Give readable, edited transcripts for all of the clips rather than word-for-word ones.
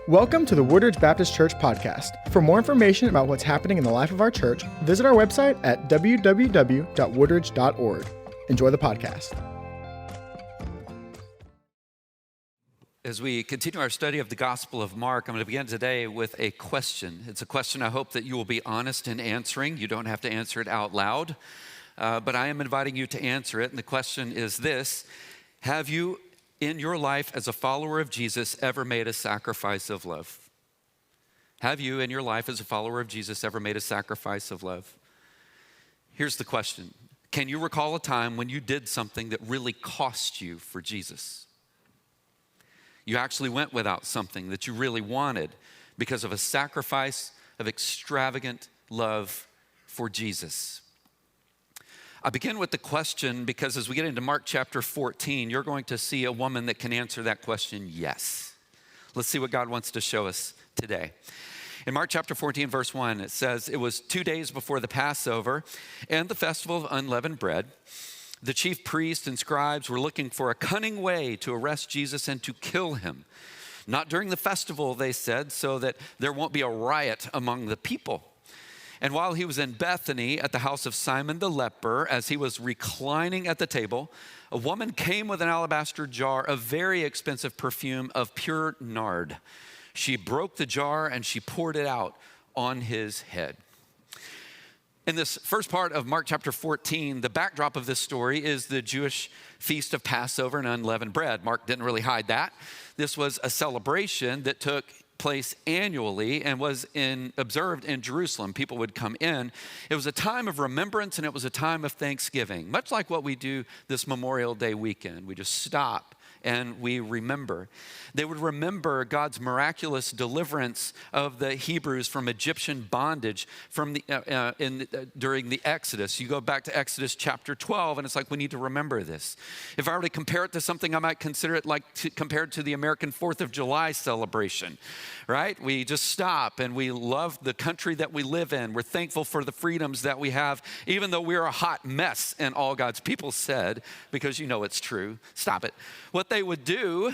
Welcome to the Woodridge Baptist Church podcast. For more information about what's happening in the life of our church, visit our website at www.woodridge.org. Enjoy the podcast. As we continue our study of the Gospel of Mark, I'm going to begin today with a question. It's a question I hope that you will be honest in answering. You don't have to answer it out loud, but I am inviting you to answer it. And the question is this: have you in your life as a follower of Jesus ever made a sacrifice of love? Have you in your life as a follower of Jesus ever made a sacrifice of love? Here's the question. Can you recall a time when you did something that really cost you for Jesus? You actually went without something that you really wanted because of a sacrifice of extravagant love for Jesus. I begin with the question because as we get into Mark chapter 14, you're going to see a woman that can answer that question, yes. Let's see what God wants to show us today. In Mark chapter 14, verse 1, it says, "It was 2 days before the Passover and the festival of unleavened bread. The chief priests and scribes were looking for a cunning way to arrest Jesus and to kill him. Not during the festival, they said, so that there won't be a riot among the people. And while he was in Bethany at the house of Simon the leper, as he was reclining at the table, a woman came with an alabaster jar of very expensive perfume of pure nard. She broke the jar and she poured it out on his head." In this first part of Mark chapter 14, the backdrop of this story is the Jewish feast of Passover and unleavened bread. Mark didn't really hide that. This was a celebration that took place annually and was observed in Jerusalem. People would come in. It was a time of remembrance and it was a time of thanksgiving, much like what we do this Memorial Day weekend. We just stop and we remember. They would remember God's miraculous deliverance of the Hebrews from Egyptian bondage during the Exodus. You go back to Exodus chapter 12, and it's like we need to remember this. If I were to compare it to something, I might consider it compared to the American 4th of July celebration, right? We just stop and we love the country that we live in. We're thankful for the freedoms that we have, even though we're a hot mess, and all God's people said, because you know it's true. Stop it. What they would do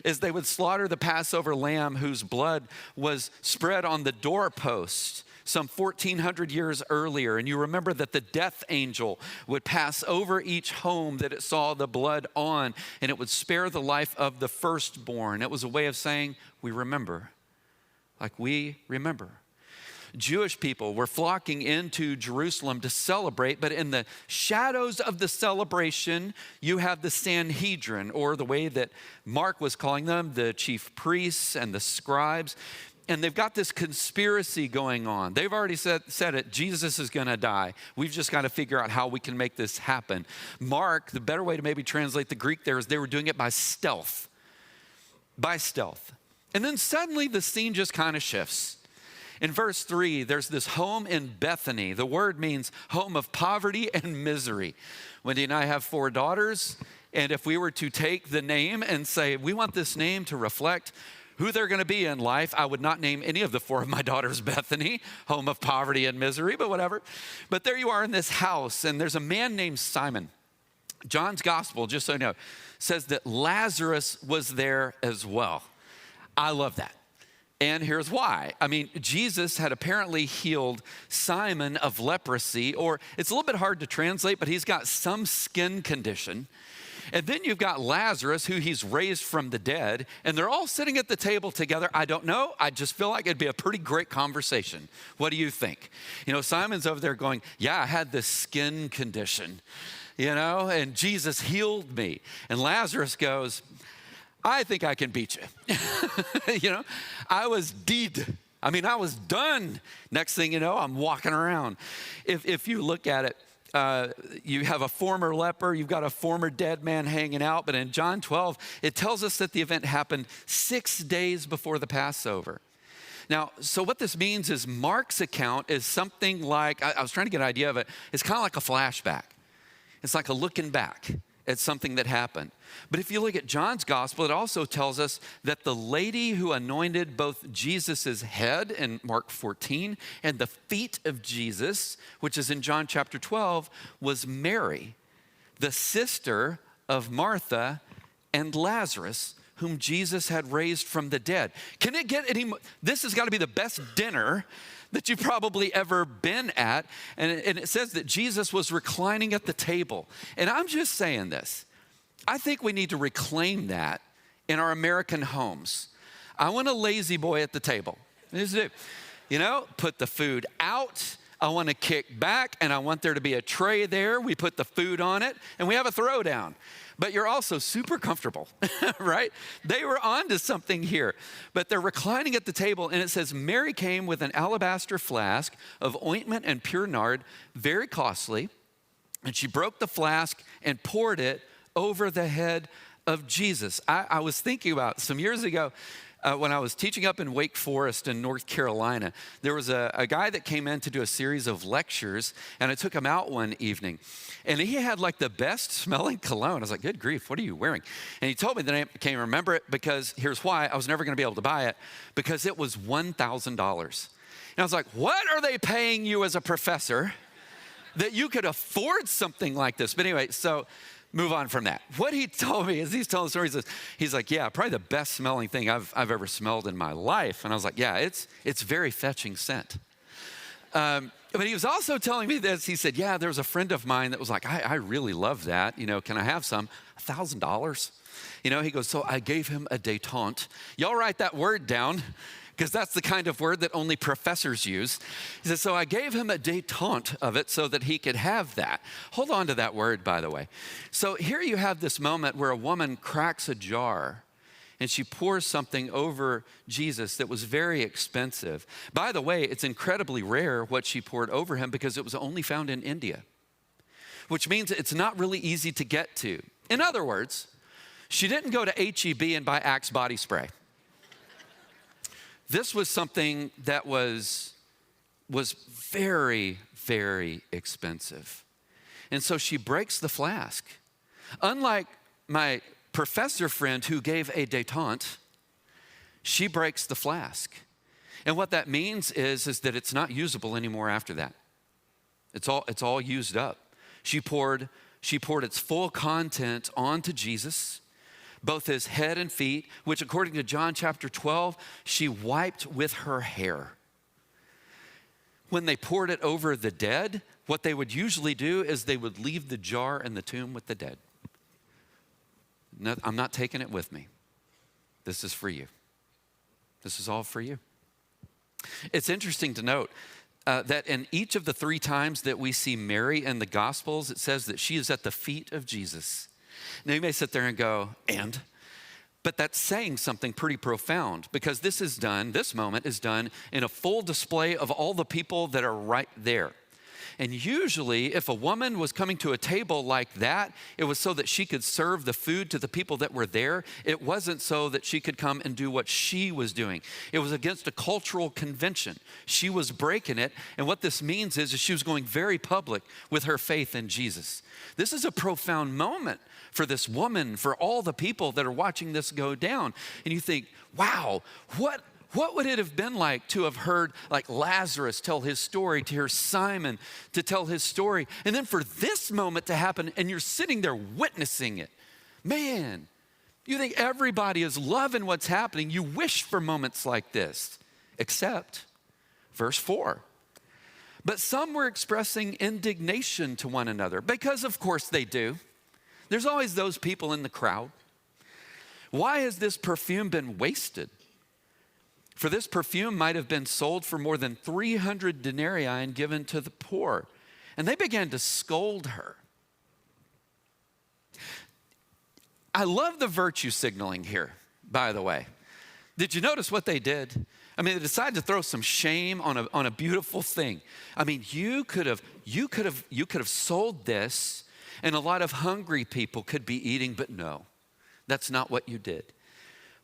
is they would slaughter the Passover lamb whose blood was spread on the doorpost some 1,400 years earlier. And you remember that the death angel would pass over each home that it saw the blood on, and it would spare the life of the firstborn. It was a way of saying, we remember, like we remember. Jewish people were flocking into Jerusalem to celebrate, but in the shadows of the celebration, you have the Sanhedrin, or the way that Mark was calling them, the chief priests and the scribes. And they've got this conspiracy going on. They've already said it, Jesus is going to die. We've just got to figure out how we can make this happen. Mark, the better way to maybe translate the Greek there is they were doing it by stealth. By stealth. And then suddenly the scene just kind of shifts. In verse 3, there's this home in Bethany. The word means home of poverty and misery. Wendy and I have 4 daughters, and if we were to take the name and say, we want this name to reflect who they're going to be in life, I would not name any of the 4 of my daughters Bethany, home of poverty and misery, but whatever. But there you are in this house, and there's a man named Simon. John's gospel, just so you know, says that Lazarus was there as well. I love that. And here's why. I mean, Jesus had apparently healed Simon of leprosy, or it's a little bit hard to translate, but he's got some skin condition. And then you've got Lazarus, who he's raised from the dead, and they're all sitting at the table together. I don't know. I just feel like it'd be a pretty great conversation. What do you think? You know, Simon's over there going, yeah, I had this skin condition, and Jesus healed me. And Lazarus goes, I think I can beat you. I was dead. I was done. Next thing you know, I'm walking around. If you look at it, you have a former leper, you've got a former dead man hanging out. But in John 12, it tells us that the event happened 6 days before the Passover. Now, so what this means is Mark's account is something like, I was trying to get an idea of it, it's kind of like a flashback. It's like a looking back at something that happened. But if you look at John's gospel, it also tells us that the lady who anointed both Jesus's head in Mark 14 and the feet of Jesus, which is in John chapter 12, was Mary, the sister of Martha and Lazarus, whom Jesus had raised from the dead. Can it get any more? This has got to be the best dinner that you've probably ever been at. And it says that Jesus was reclining at the table. And I'm just saying this. I think we need to reclaim that in our American homes. I want a lazy boy at the table. You know, put the food out. I want to kick back, and I want there to be a tray there. We put the food on it, and we have a throwdown. But you're also super comfortable, right? They were onto something here. But they're reclining at the table, and it says, Mary came with an alabaster flask of ointment and pure nard, very costly, and she broke the flask and poured it over the head of Jesus. I was thinking about some years ago, when I was teaching up in Wake Forest in North Carolina, there was a guy that came in to do a series of lectures, and I took him out one evening. And he had like the best smelling cologne. I was like, good grief, what are you wearing? And he told me that I can't remember it because here's why. I was never going to be able to buy it because it was $1,000. And I was like, what are they paying you as a professor that you could afford something like this? But anyway, so move on from that. What he told me is he's telling the story. He's like, yeah, probably the best smelling thing I've ever smelled in my life. And I was like, yeah, it's very fetching scent. But he was also telling me this. He said, yeah, there was a friend of mine that was like, I really love that. You know, can I have some? $1,000. You know, he goes, so I gave him a détente. Y'all write that word down because that's the kind of word that only professors use. He said, so I gave him a détente of it so that he could have that. Hold on to that word, by the way. So here you have this moment where a woman cracks a jar and she pours something over Jesus that was very expensive. By the way, it's incredibly rare what she poured over him because it was only found in India, which means it's not really easy to get to. In other words, she didn't go to H-E-B and buy Axe body spray. This was something that was very, very expensive. And so she breaks the flask. Unlike my professor friend who gave a détente, she breaks the flask. And what that means is that it's not usable anymore after that. It's all used up. She poured its full content onto Jesus, both his head and feet, which according to John chapter 12, she wiped with her hair. When they poured it over the dead, what they would usually do is they would leave the jar in the tomb with the dead. No, I'm not taking it with me. This is for you. This is all for you. It's interesting to note that in each of the 3 times that we see Mary in the Gospels, it says that she is at the feet of Jesus. Now you may sit there and go, but that's saying something pretty profound because this moment is done in a full display of all the people that are right there. And usually if a woman was coming to a table like that, it was so that she could serve the food to the people that were there. It wasn't so that she could come and do what she was doing. It was against a cultural convention. She was breaking it. And what this means is she was going very public with her faith in Jesus. This is a profound moment for this woman, for all the people that are watching this go down. And you think, wow, what would it have been like to have heard like Lazarus tell his story, to hear Simon to tell his story, and then for this moment to happen and you're sitting there witnessing it? Man, you think everybody is loving what's happening. You wish for moments like this, except verse 4. But some were expressing indignation to one another, because of course they do. There's always those people in the crowd. Why has this perfume been wasted? For this perfume might have been sold for more than 300 denarii and given to the poor. And they began to scold her. I love the virtue signaling here, by the way. Did you notice what they did? I mean, they decided to throw some shame on a beautiful thing. I mean, you could have sold this and a lot of hungry people could be eating, but no, that's not what you did.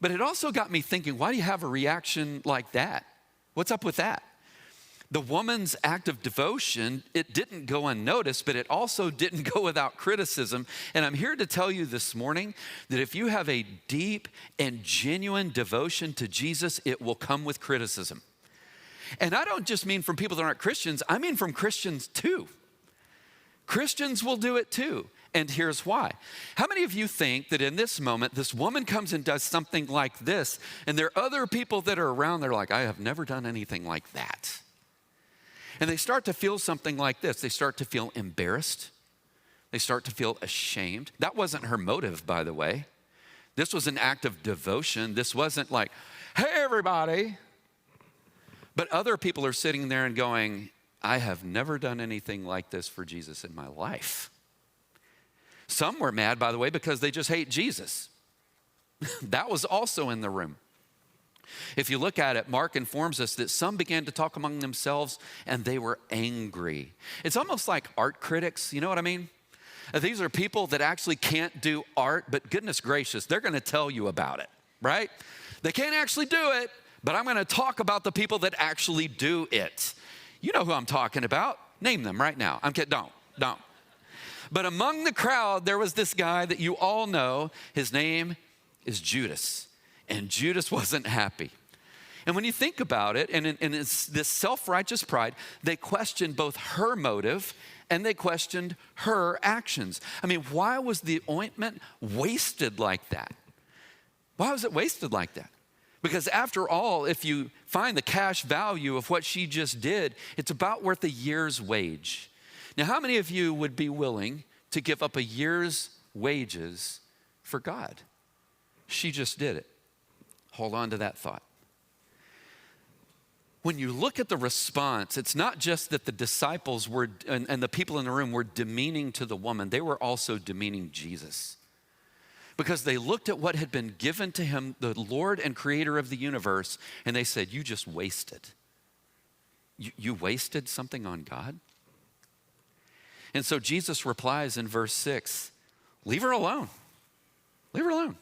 But it also got me thinking, why do you have a reaction like that? What's up with that? The woman's act of devotion, it didn't go unnoticed, but it also didn't go without criticism. And I'm here to tell you this morning that if you have a deep and genuine devotion to Jesus, it will come with criticism. And I don't just mean from people that aren't Christians, I mean from Christians too. Christians will do it too. And here's why. How many of you think that in this moment, this woman comes and does something like this, and there are other people that are around, they're like, I have never done anything like that. And they start to feel something like this. They start to feel embarrassed. They start to feel ashamed. That wasn't her motive, by the way. This was an act of devotion. This wasn't like, hey, everybody. But other people are sitting there and going, I have never done anything like this for Jesus in my life. Some were mad, by the way, because they just hate Jesus. That was also in the room. If you look at it, Mark informs us that some began to talk among themselves and they were angry. It's almost like art critics, you know what I mean? These are people that actually can't do art, but goodness gracious, they're going to tell you about it, right? They can't actually do it, but I'm going to talk about the people that actually do it. You know who I'm talking about. Name them right now. I'm kidding. Don't. But among the crowd, there was this guy that you all know. His name is Judas. And Judas wasn't happy. And when you think about it, and it's this self-righteous pride, they questioned both her motive and they questioned her actions. I mean, why was the ointment wasted like that? Why was it wasted like that? Because after all, if you find the cash value of what she just did, it's about worth a year's wage. Now, how many of you would be willing to give up a year's wages for God? She just did it. Hold on to that thought. When you look at the response, it's not just that the disciples were, and the people in the room were demeaning to the woman, they were also demeaning Jesus. Because they looked at what had been given to him, the Lord and creator of the universe, and they said, you just wasted. You wasted something on God? And so Jesus replies in verse 6, leave her alone. Leave her alone.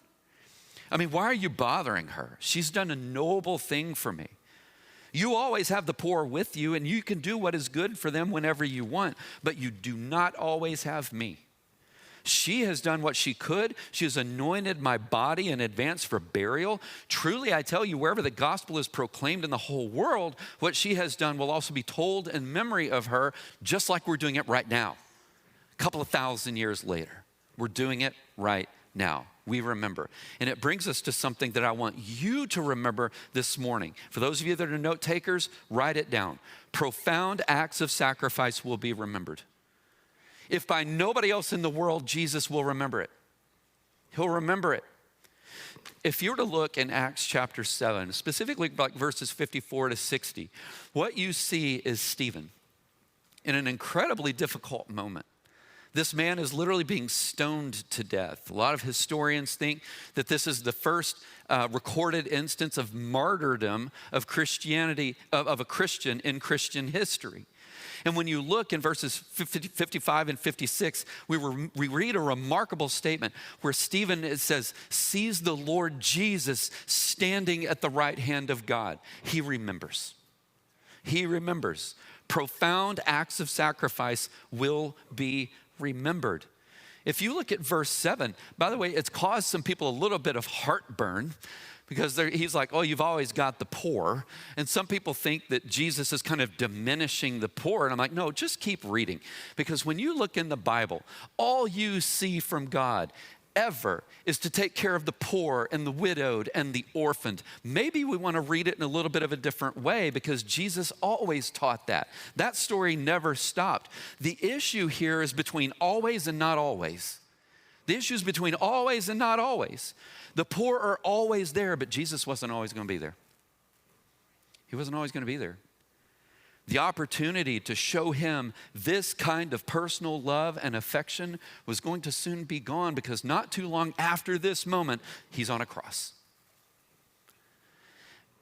I mean, why are you bothering her? She's done a noble thing for me. You always have the poor with you, and you can do what is good for them whenever you want, but you do not always have me. She has done what she could. She has anointed my body in advance for burial. Truly, I tell you, wherever the gospel is proclaimed in the whole world, what she has done will also be told in memory of her, just like we're doing it right now. A couple of thousand years later, we're doing it right now. We remember. And it brings us to something that I want you to remember this morning. For those of you that are note takers, write it down. Profound acts of sacrifice will be remembered. If by nobody else in the world, Jesus will remember it. He'll remember it. If you were to look in Acts chapter 7, specifically like verses 54 to 60, what you see is Stephen in an incredibly difficult moment. This man is literally being stoned to death. A lot of historians think that this is the first recorded instance of martyrdom of Christianity, of a Christian in Christian history. And when you look in verses 55 and 56, we read a remarkable statement where Stephen, it says, sees the Lord Jesus standing at the right hand of God. He remembers. He remembers. Profound acts of sacrifice will be remembered. If you look at verse 7, by the way, it's caused some people a little bit of heartburn because he's like, oh, you've always got the poor. And some people think that Jesus is kind of diminishing the poor. And I'm like, no, just keep reading. Because when you look in the Bible, all you see from God ever is to take care of the poor and the widowed and the orphaned. Maybe we want to read it in a little bit of a different way because Jesus always taught that. That story never stopped. The issue here is between always and not always. The issue is between always and not always. The poor are always there, but Jesus wasn't always going to be there. He wasn't always going to be there. The opportunity to show him this kind of personal love and affection was going to soon be gone because not too long after this moment, he's on a cross.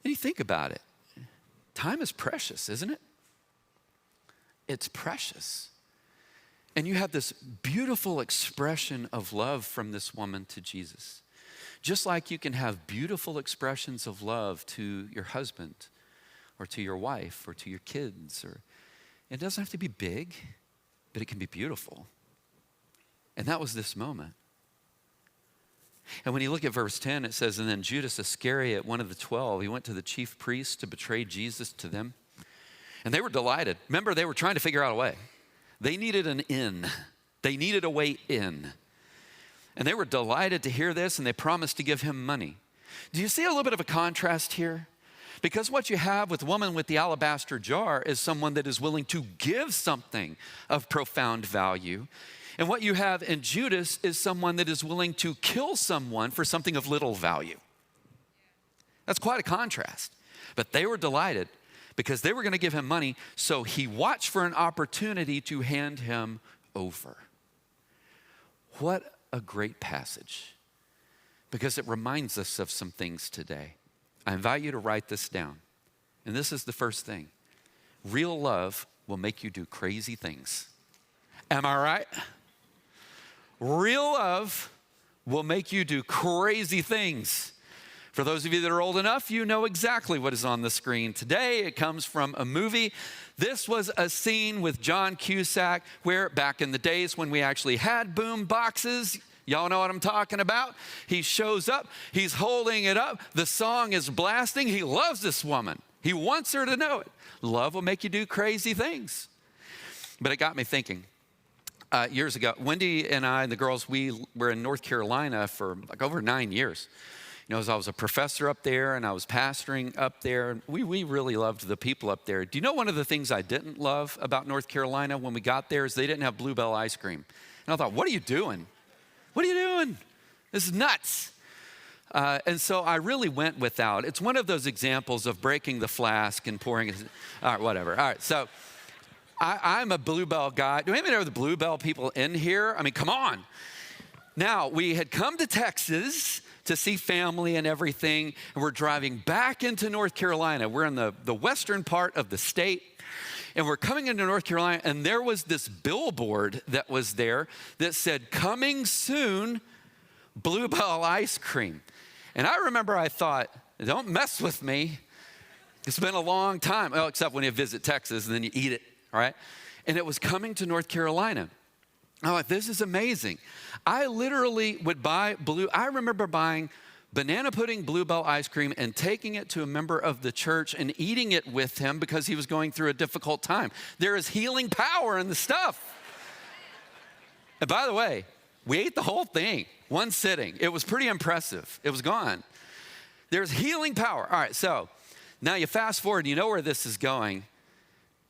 And you think about it. Time is precious, isn't it? It's precious. And you have this beautiful expression of love from this woman to Jesus. Just like you can have beautiful expressions of love to your husband or to your wife, or to your kids, or it doesn't have to be big, but it can be beautiful. And that was this moment. And when you look at verse 10, it says, and then Judas Iscariot, one of the 12, he went to the chief priests to betray Jesus to them. And they were delighted. Remember, they were trying to figure out a way. They needed an in. They needed a way in. And they were delighted to hear this, and they promised to give him money. Do you see a little bit of a contrast here? Because what you have with the woman with the alabaster jar is someone that is willing to give something of profound value. And what you have in Judas is someone that is willing to kill someone for something of little value. That's quite a contrast. But they were delighted because they were going to give him money, so he watched for an opportunity to hand him over. What a great passage, because it reminds us of some things today. I invite you to write this down. And this is the first thing. Real love will make you do crazy things. Am I right? Real love will make you do crazy things. For those of you that are old enough, you know exactly what is on the screen today. It comes from a movie. This was a scene with John Cusack where back in the days when we actually had boom boxes, y'all know what I'm talking about? He shows up, he's holding it up, the song is blasting. He loves this woman. He wants her to know it. Love will make you do crazy things. But it got me thinking. Years ago, Wendy and I and the girls, we were in North Carolina for like over 9 years. You know, as I was a professor up there and I was pastoring up there, we really loved the people up there. Do you know one of the things I didn't love about North Carolina when we got there is they didn't have Bluebell ice cream. And I thought, what are you doing? What are you doing? This is nuts. And so I really went without. It's one of those examples of breaking the flask and pouring it. All right, whatever. All right, so I'm a Bluebell guy. Do anybody know the Bluebell people in here? I mean, come on. Now, we had come to Texas to see family and everything, and we're driving back into North Carolina. We're in the western part of the state, and we're coming into North Carolina, and there was this billboard that was there that said, "Coming soon, Bluebell ice cream." And I remember I thought, don't mess with me. It's been a long time. Well, except when you visit Texas, and then you eat it, all right? And it was coming to North Carolina. I'm like, this is amazing. I literally would buy I remember buying banana pudding Bluebell ice cream and taking it to a member of the church and eating it with him because he was going through a difficult time. There is healing power in the stuff. And by the way, we ate the whole thing, one sitting. It was pretty impressive. It was gone. There's healing power. All right, so now you fast forward, you know where this is going.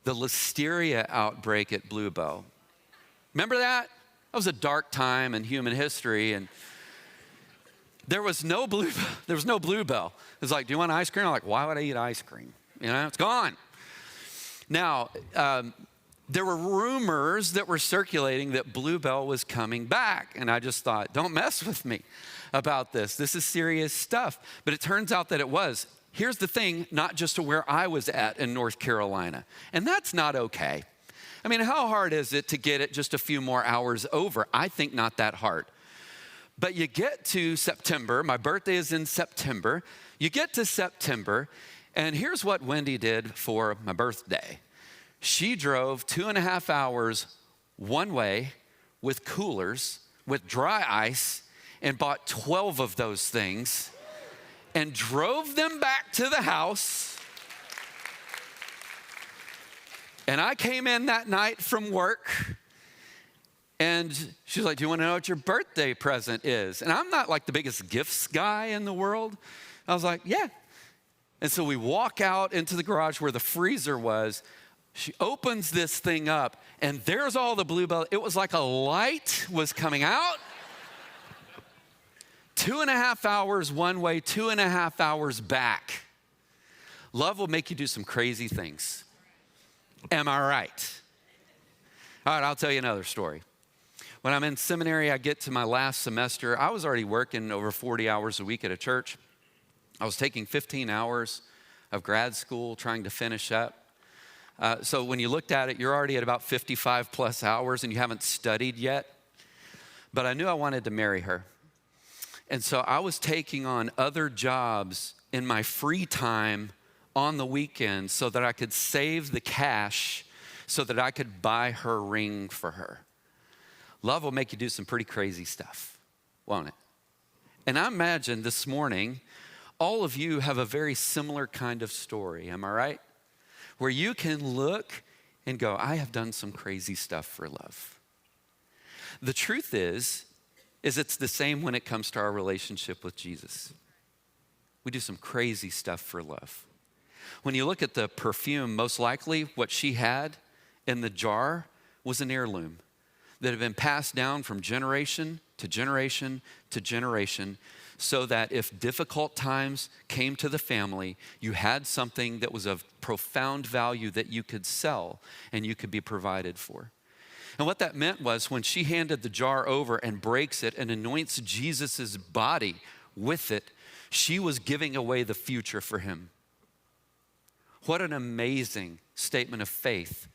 The listeria outbreak at Bluebell. Remember that? That was a dark time in human history, and there was no Bluebell. There was no Bluebell. It was like, do you want ice cream? I'm like, why would I eat ice cream? You know, it's gone. Now, there were rumors that were circulating that Bluebell was coming back, and I just thought, don't mess with me about this. This is serious stuff. But it turns out that it was. Here's the thing, not just to where I was at in North Carolina, and that's not okay. I mean, how hard is it to get it just a few more hours over? I think not that hard. But you get to September. My birthday is in September. You get to September, and here's what Wendy did for my birthday. She drove 2.5 hours one way with coolers, with dry ice, and bought 12 of those things and drove them back to the house. And I came in that night from work, and she's like, do you want to know what your birthday present is? And I'm not like the biggest gifts guy in the world. I was like, yeah. And so we walk out into the garage where the freezer was. She opens this thing up, and there's all the Bluebell. It was like a light was coming out. 2.5 hours one way, 2.5 hours back. Love will make you do some crazy things. Am I right? All right, I'll tell you another story. When I'm in seminary, I get to my last semester. I was already working over 40 hours a week at a church. I was taking 15 hours of grad school trying to finish up. So when you looked at it, you're already at about 55 plus hours and you haven't studied yet. But I knew I wanted to marry her. And so I was taking on other jobs in my free time on the weekends so that I could save the cash so that I could buy her ring for her. Love will make you do some pretty crazy stuff, won't it? And I imagine this morning, all of you have a very similar kind of story, am I right? Where you can look and go, I have done some crazy stuff for love. The truth is it's the same when it comes to our relationship with Jesus. We do some crazy stuff for love. When you look at the perfume, most likely what she had in the jar was an heirloom that had been passed down from generation to generation to generation, so that if difficult times came to the family, you had something that was of profound value that you could sell and you could be provided for. And what that meant was when she handed the jar over and breaks it and anoints Jesus's body with it, she was giving away the future for him. What an amazing statement of faith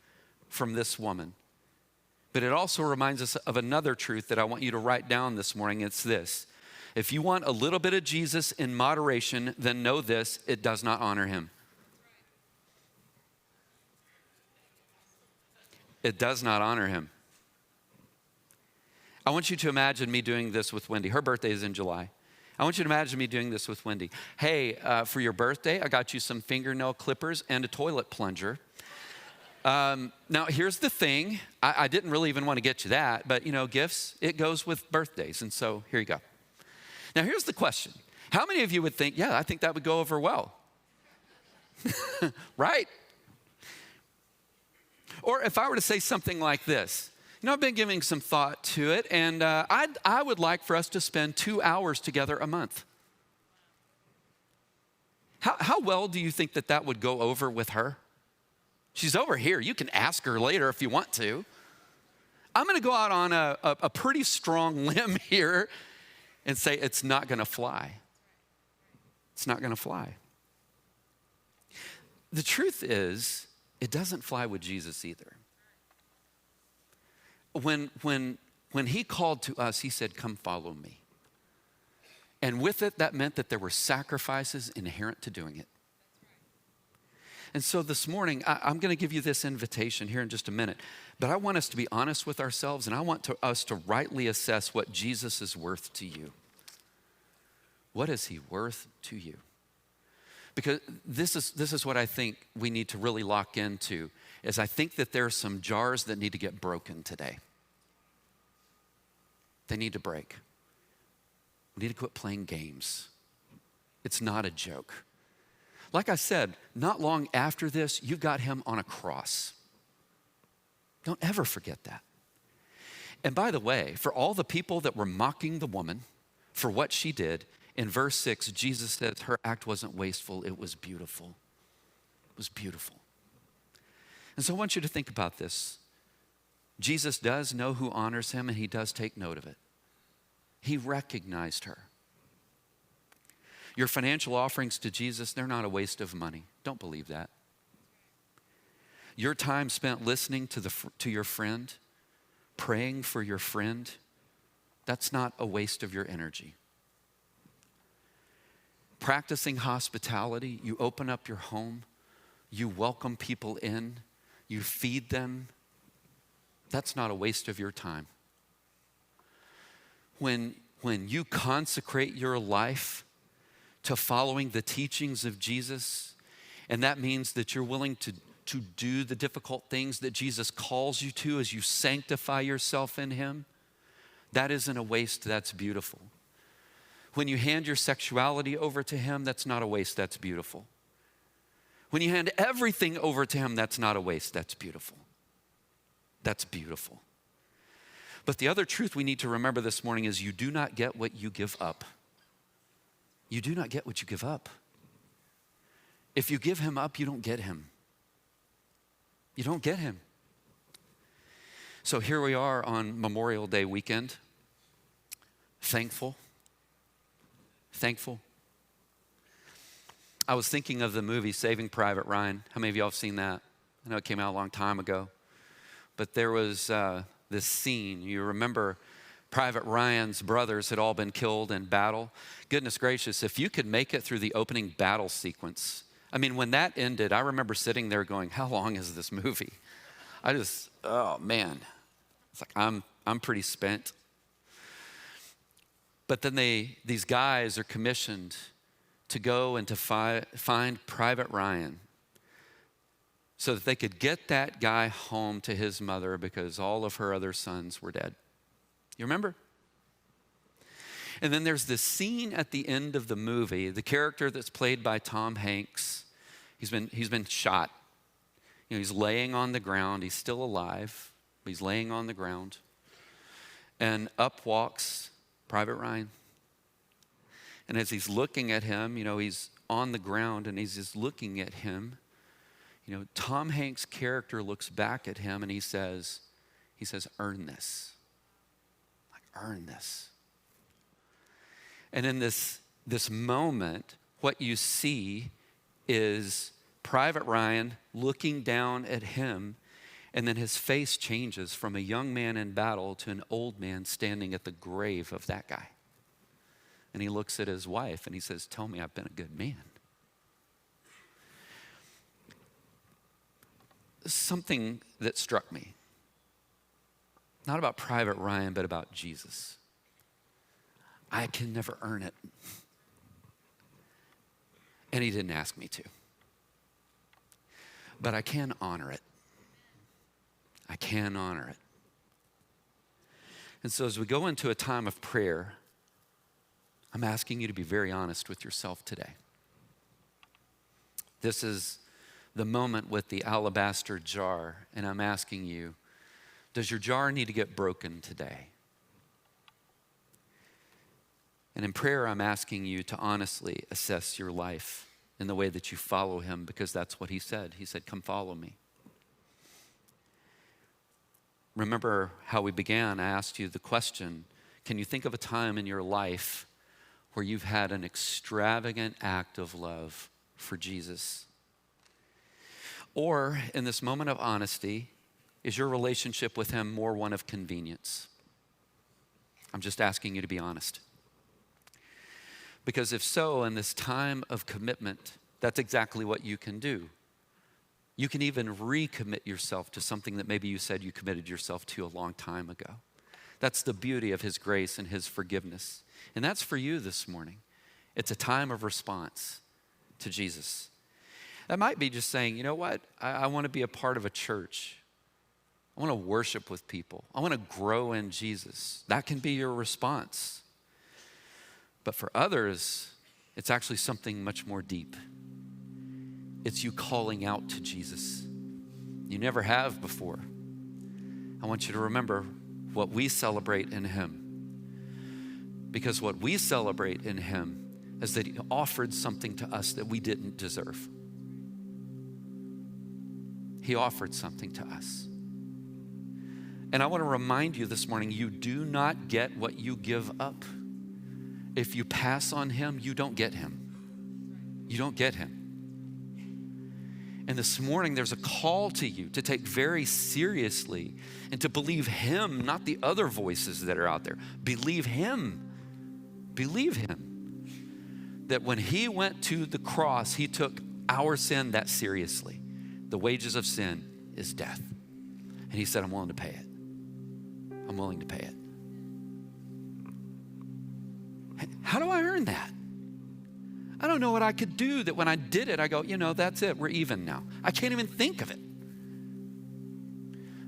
from this woman. But it also reminds us of another truth that I want you to write down this morning. It's this: if you want a little bit of Jesus in moderation, then know this: it does not honor him. It does not honor him. I want you to imagine me doing this with Wendy. Her birthday is in July. I want you to imagine me doing this with Wendy. Hey, for your birthday, I got you some fingernail clippers and a toilet plunger. Now, here's the thing. I didn't really even want to get you that, but gifts, it goes with birthdays. And so here you go. Now, here's the question. How many of you would think, yeah, I think that would go over well? Right? Or if I were to say something like this, I've been giving some thought to it, and I would like for us to spend 2 hours together a month. How well do you think that would go over with her? She's over here. You can ask her later if you want to. I'm going to go out on a pretty strong limb here and say it's not going to fly. It's not going to fly. The truth is, it doesn't fly with Jesus either. When he called to us, he said, "Come follow me." And with it, that meant that there were sacrifices inherent to doing it. And so this morning, I'm going to give you this invitation here in just a minute. But I want us to be honest with ourselves, and I want us to rightly assess what Jesus is worth to you. What is he worth to you? Because this is what I think we need to really lock into, is I think that there are some jars that need to get broken today. They need to break. We need to quit playing games. It's not a joke. Like I said, not long after this, you got him on a cross. Don't ever forget that. And by the way, for all the people that were mocking the woman for what she did, in verse 6, Jesus says her act wasn't wasteful, it was beautiful. It was beautiful. And so I want you to think about this. Jesus does know who honors him, and he does take note of it. He recognized her. Your financial offerings to Jesus, they're not a waste of money. Don't believe that. Your time spent listening to your friend, praying for your friend, that's not a waste of your energy. Practicing hospitality, you open up your home, you welcome people in, you feed them, that's not a waste of your time. When you consecrate your life to following the teachings of Jesus, and that means that you're willing to do the difficult things that Jesus calls you to as you sanctify yourself in him, that isn't a waste, that's beautiful. When you hand your sexuality over to him, that's not a waste, that's beautiful. When you hand everything over to him, that's not a waste, that's beautiful. That's beautiful. But the other truth we need to remember this morning is you do not get what you give up. You do not get what you give up. If you give him up, you don't get him. You don't get him. So here we are on Memorial Day weekend, thankful. I was thinking of the movie Saving Private Ryan. How many of y'all have seen that? I know it came out a long time ago. But there was this scene. You remember Private Ryan's brothers had all been killed in battle. Goodness gracious, if you could make it through the opening battle sequence. I mean, when that ended, I remember sitting there going, how long is this movie? Oh man. It's like, I'm pretty spent. But then these guys are commissioned to go and to find Private Ryan so that they could get that guy home to his mother because all of her other sons were dead. You remember? And then there's this scene at the end of the movie, the character that's played by Tom Hanks, he's been shot. He's laying on the ground. He's still alive, but he's laying on the ground. And up walks Private Ryan. And as he's looking at him, he's on the ground and he's just looking at him. Tom Hanks' character looks back at him and he says, earn this. Earn this. And in this moment, what you see is Private Ryan looking down at him, and then his face changes from a young man in battle to an old man standing at the grave of that guy. And he looks at his wife and he says, tell me I've been a good man. Something that struck me, not about Private Ryan, but about Jesus. I can never earn it. And he didn't ask me to. But I can honor it. I can honor it. And so as we go into a time of prayer, I'm asking you to be very honest with yourself today. This is the moment with the alabaster jar, and I'm asking you, does your jar need to get broken today? And in prayer, I'm asking you to honestly assess your life in the way that you follow him, because that's what he said. He said, come follow me. Remember how we began? I asked you the question, can you think of a time in your life where you've had an extravagant act of love for Jesus? Or in this moment of honesty, is your relationship with him more one of convenience? I'm just asking you to be honest. Because if so, in this time of commitment, that's exactly what you can do. You can even recommit yourself to something that maybe you said you committed yourself to a long time ago. That's the beauty of his grace and his forgiveness. And that's for you this morning. It's a time of response to Jesus. That might be just saying, you know what? I want to be a part of a church. I want to worship with people. I want to grow in Jesus. That can be your response. But for others, it's actually something much more deep. It's you calling out to Jesus. You never have before. I want you to remember what we celebrate in him. Because what we celebrate in him is that he offered something to us that we didn't deserve. He offered something to us. And I want to remind you this morning, you do not get what you give up. If you pass on him, you don't get him. You don't get him. And this morning, there's a call to you to take very seriously and to believe him, not the other voices that are out there. Believe him. Believe him. That when he went to the cross, he took our sin that seriously. The wages of sin is death. And he said, I'm willing to pay it. I'm willing to pay it. How do I earn that? I don't know what I could do that when I did it, I go, that's it. We're even now. I can't even think of it.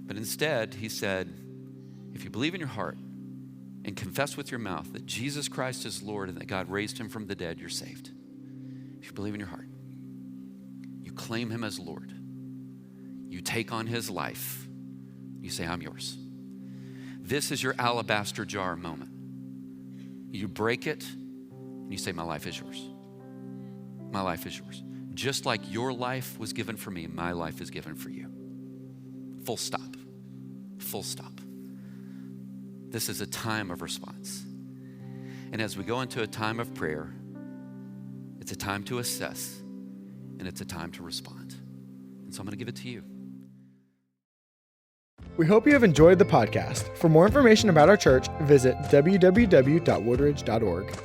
But instead, he said, if you believe in your heart and confess with your mouth that Jesus Christ is Lord and that God raised him from the dead, you're saved. If you believe in your heart, you claim him as Lord. You take on his life. You say, I'm yours. This is your alabaster jar moment. You break it and you say, my life is yours. My life is yours. Just like your life was given for me, my life is given for you. Full stop. Full stop. This is a time of response. And as we go into a time of prayer, it's a time to assess and it's a time to respond. And so I'm going to give it to you. We hope you have enjoyed the podcast. For more information about our church, visit www.woodridge.org.